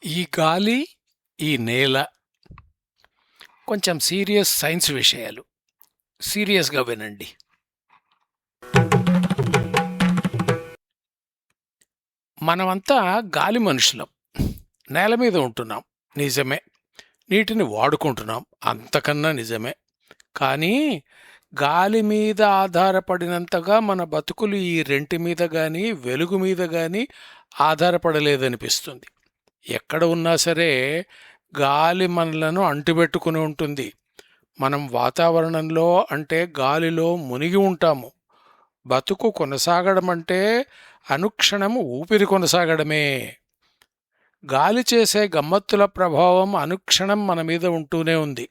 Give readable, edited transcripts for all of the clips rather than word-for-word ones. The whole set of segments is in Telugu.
ఈ గాలి, ఈ నేల కొంచెం సీరియస్ సైన్స్ విషయాలు. సీరియస్‌గా వినండి. మనమంతా గాలి మనుషులం. నేల మీద ఉంటున్నాం. నిజమే. నీటిని వాడుకుంటున్నాం. అంతకన్నా నిజమే. కానీ గాలి మీద ఆధారపడినంతగా మన బతుకులు ఈ రెంటి మీద గాని, వెలుగు మీద గాని ఆధారపడలేదనిపిస్తుంది. ఎక్కడ ఉన్నా సరే గాలి మనలను అంటిపెట్టుకుని ఉంటుంది. మనం వాతావరణంలో అంటే గాలిలో మునిగి ఉంటాము. బతుకు కొనసాగడం అంటే అనుక్షణము ఊపిరి కొనసాగడమే. గాలి చేసే గమ్మత్తుల ప్రభావం అనుక్షణం మన మీద ఉంటూనే ఉంది.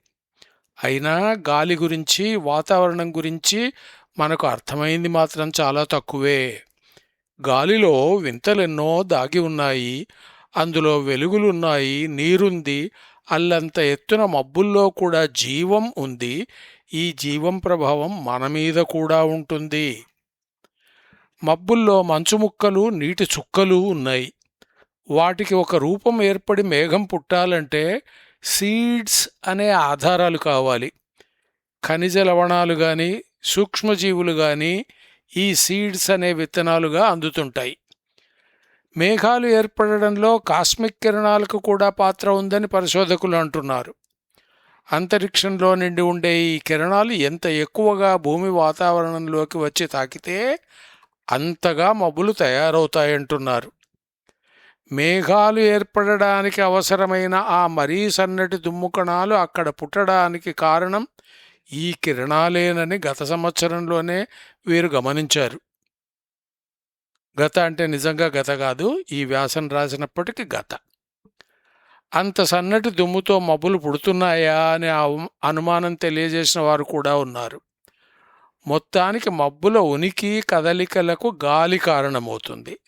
అయినా గాలి గురించి, వాతావరణం గురించి మనకు అర్థమైంది మాత్రం చాలా తక్కువే. గాలిలో వింతలెన్నో దాగి ఉన్నాయి. అందులో వెలుగులున్నాయి, నీరుంది, అల్లంత ఎత్తున మబ్బుల్లో కూడా జీవం ఉంది. ఈ జీవం ప్రభావం మన మీద కూడా ఉంటుంది. మబ్బుల్లో మంచు ముక్కలు, నీటి చుక్కలు ఉన్నాయి. వాటికి ఒక రూపం ఏర్పడి మేఘం పుట్టాలంటే సీడ్స్ అనే ఆధారాలు కావాలి. ఖనిజ లవణాలు గాని, సూక్ష్మజీవులు గాని ఈ సీడ్స్ అనే విత్తనాలుగా అందుతుంటాయి. మేఘాలు ఏర్పడడంలో కాస్మిక్ కిరణాలకు కూడా పాత్ర ఉందని పరిశోధకులు అంటున్నారు. అంతరిక్షంలో నిండి ఉండే ఈ కిరణాలు ఎంత ఎక్కువగా భూమి వాతావరణంలోకి వచ్చి తాకితే అంతగా మబ్బులు తయారవుతాయంటున్నారు. మేఘాలు ఏర్పడడానికి అవసరమైన ఆ మరీ సన్నటి దుమ్ము కణాలు అక్కడ పుట్టడానికి కారణం ఈ కిరణాలేనని గత సంవత్సరంలోనే వీరు గమనించారు. గత అంటే నిజంగా గత కాదు, ఈ వ్యాసం రాసినప్పటికీ గత. అంత సన్నటి దుమ్ముతో మబ్బులు పుడుతున్నాయా అనే అనుమానం తెలియజేసిన వారు కూడా ఉన్నారు. మొత్తానికి మబ్బుల ఉనికి, కదలికలకు గాలి కారణమవుతుంది.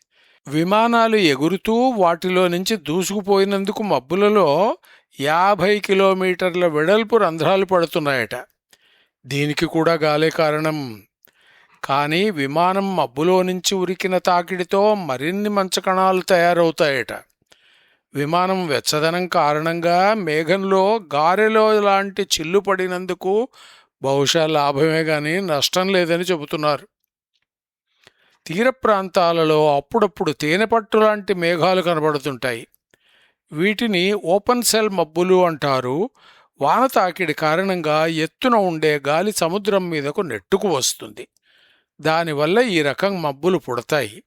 విమానాలు ఎగురుతూ వాటిలో నుంచి దూసుకుపోయినందుకు మబ్బులలో 50 కిలోమీటర్ల వెడల్పు రంధ్రాలు పడుతున్నాయట. దీనికి కూడా గాలే కారణం. కానీ విమానం మబ్బులో నుంచి ఉరికిన తాకిడితో మరిన్ని మంచకణాలు తయారవుతాయట. విమానం వెచ్చదనం కారణంగా మేఘంలో గారెలో లాంటి చిల్లు పడినందుకు బహుశా లాభమే గాని నష్టం లేదని చెబుతున్నారు. తీర ప్రాంతాలలో అప్పుడప్పుడు తేనెపట్టు లాంటి మేఘాలు కనబడుతుంటాయి. వీటిని ఓపెన్ సెల్ మబ్బులు అంటారు. వాన తాకిడి కారణంగా ఎత్తున ఉండే గాలి సముద్రం మీదకు నెట్టుకు వస్తుంది. దానివల్ల ఈ రకం మబ్బులు పుడతాయి.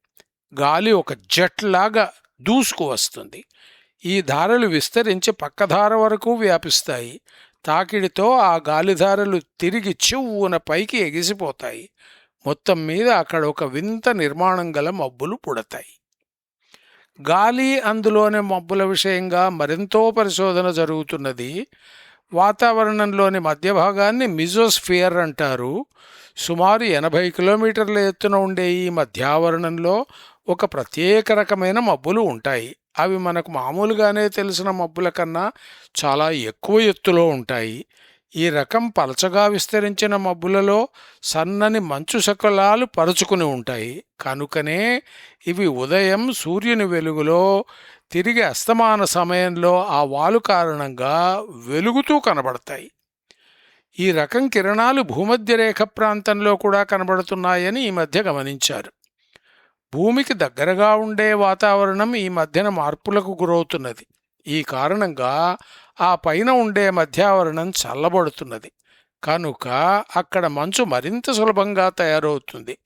గాలి ఒక జెట్ లాగా దూసుకు వస్తుంది. ఈ ధారలు విస్తరించి పక్కధార వరకు వ్యాపిస్తాయి. తాకిడితో ఆ గాలిధారలు తిరిగి చివ్వున పైకి ఎగిసిపోతాయి. మొత్తం మీద అక్కడ ఒక వింత నిర్మాణం గల మబ్బులు పుడతాయి. గాలి, అందులోని మబ్బుల విషయంగా మరెంతో పరిశోధన జరుగుతున్నది. వాతావరణంలోని మధ్య భాగాన్ని మిజోస్ఫియర్ అంటారు. సుమారు 80 కిలోమీటర్ల ఎత్తున ఉండే ఈ మధ్యావరణంలో ఒక ప్రత్యేక రకమైన మబ్బులు ఉంటాయి. అవి మనకు మామూలుగానే తెలిసిన మబ్బుల కన్నా చాలా ఎక్కువ ఎత్తులో ఉంటాయి. ఈ రకం పలచగా విస్తరించిన మబ్బులలో సన్నని మంచు శకలాలు పరుచుకుని ఉంటాయి. కనుకనే ఇవి ఉదయం సూర్యుని వెలుగులో, తిరిగి అస్తమాన సమయంలో ఆ వాలు కారణంగా వెలుగుతూ కనబడతాయి. ఈ రకం కిరణాలు భూమధ్యరేఖ ప్రాంతంలో కూడా కనబడుతున్నాయని ఈ మధ్య గమనించారు. భూమికి దగ్గరగా ఉండే వాతావరణం ఈ మధ్యన మార్పులకు గురవుతున్నది. ఈ కారణంగా ఆ పైన ఉండే మధ్యావరణం చల్లబడుతున్నది. కనుక అక్కడ మంచు మరింత సులభంగా తయారవుతుంది.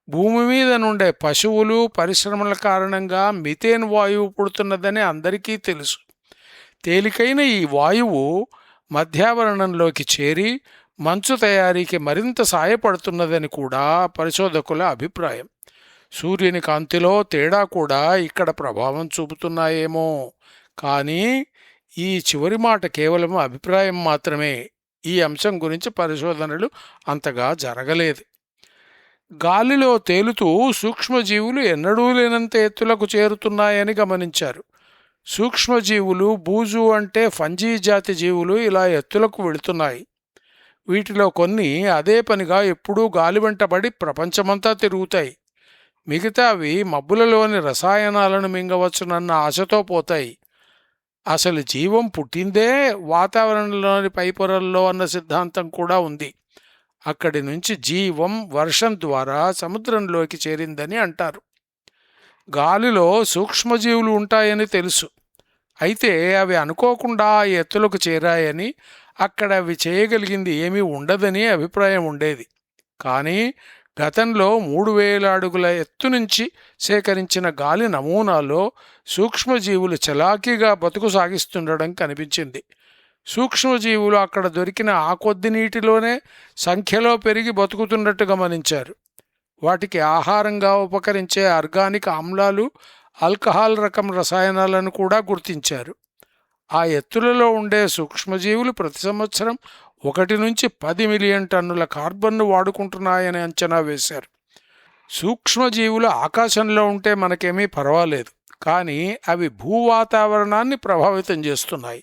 భూమి మీద నుండే పశువులు, పరిశ్రమల కారణంగా మిథేన్ వాయువు పుడుతున్నదని అందరికీ తెలుసు. తేలికైన ఈ వాయువు మధ్యావరణంలోకి చేరి మంచు తయారీకి మరింత సాయపడుతున్నదని కూడా పరిశోధకుల అభిప్రాయం. సూర్యుని కాంతిలో తేడా కూడా ఇక్కడ ప్రభావం చూపుతున్నాయేమో. కానీ ఈ చివరి మాట కేవలం అభిప్రాయం మాత్రమే. ఈ అంశం గురించి పరిశోధనలు అంతగా జరగలేదు. గాలిలో తేలుతూ సూక్ష్మజీవులు ఎన్నడూ లేనంత ఎత్తులకు చేరుతున్నాయని గమనించారు. సూక్ష్మజీవులు, బూజు అంటే ఫంజీ జాతి జీవులు ఇలా ఎత్తులకు వెళుతున్నాయి. వీటిలో కొన్ని అదే పనిగా ఎప్పుడూ గాలి వెంటబడి ప్రపంచమంతా తిరుగుతాయి. మిగతావి మబ్బులలోని రసాయనాలను మింగవచ్చునన్న ఆశతో పోతాయి. అసలు జీవం పుట్టిందే వాతావరణంలోని పైపొరల్లో అన్న సిద్ధాంతం కూడా ఉంది. అక్కడి నుంచి జీవం వర్షం ద్వారా సముద్రంలోకి చేరిందని అంటారు. గాలిలో సూక్ష్మజీవులు ఉంటాయని తెలుసు. అయితే అవి అనుకోకుండా ఆ ఎత్తులకు చేరాయని, అక్కడ అవి చేయగలిగింది ఏమీ ఉండదని అభిప్రాయం ఉండేది. కానీ గతంలో 3000 అడుగుల ఎత్తు నుంచి సేకరించిన గాలి నమూనాలో సూక్ష్మజీవులు చలాకీగా బతుకు సాగిస్తుండడం కనిపించింది. సూక్ష్మజీవులు అక్కడ దొరికిన ఆ కొద్ది నీటిలోనే సంఖ్యలో పెరిగి బతుకుతున్నట్టు గమనించారు. వాటికి ఆహారంగా ఉపకరించే ఆర్గానిక్ ఆమ్లాలు, ఆల్కహాల్ రకం రసాయనాలను కూడా గుర్తించారు. ఆ ఎత్తులలో ఉండే సూక్ష్మజీవులు ప్రతి సంవత్సరం 1 నుంచి 10 మిలియన్ టన్నుల కార్బన్ను వాడుకుంటున్నాయని అంచనా వేశారు. సూక్ష్మజీవులు ఆకాశంలో ఉంటే మనకేమీ పర్వాలేదు, కానీ అవి భూవాతావరణాన్ని ప్రభావితం చేస్తున్నాయి.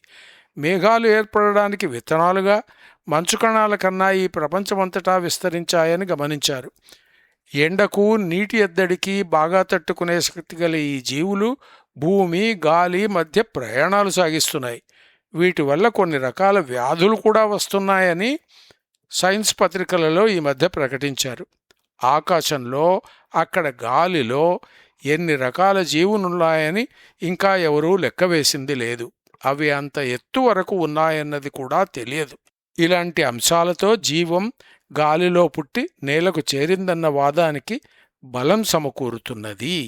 మేఘాలు ఏర్పడడానికి విత్తనాలుగా మంచు కణాల కన్నా ఈ ప్రపంచమంతటా విస్తరించాయని గమనించారు. ఎండకు, నీటి ఎద్దడికి బాగా తట్టుకునే శక్తి గల ఈ జీవులు భూమి, గాలి మధ్య ప్రయాణాలు సాగిస్తున్నాయి. వీటి వల్ల కొన్ని రకాల వ్యాధులు కూడా వస్తున్నాయని సైన్స్ పత్రికలలో ఈ మధ్య ప్రకటించారు. ఆకాశంలో, అక్కడ గాలిలో ఎన్ని రకాల జీవులున్నాయని ఇంకా ఎవరూ లెక్కవేసింది లేదు. అవి అంత ఎత్తు వరకు ఉన్నాయన్నది కూడా తెలియదు. ఇలాంటి అంశాలతో జీవం గాలిలో పుట్టి నేలకు చేరిందన్న వాదానికి బలం సమకూరుతున్నది.